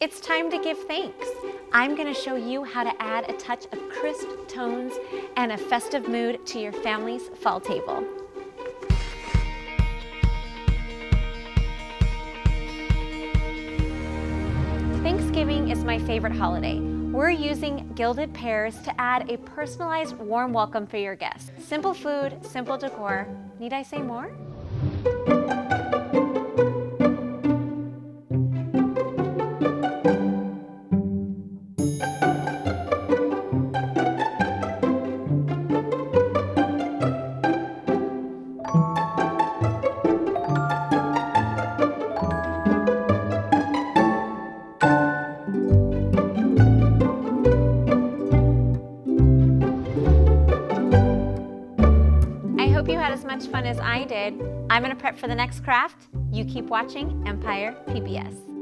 It's time to give thanks. I'm going to show you how to add a touch of crisp tones and a festive mood to your family's fall table. Thanksgiving is my favorite holiday. We're using Gilded pears to add a personalized warm welcome for your guests. Simple food, simple decor. Need I say more? I hope you had as much fun as I did. I'm going to prep for the next craft. You keep watching Empire PBS.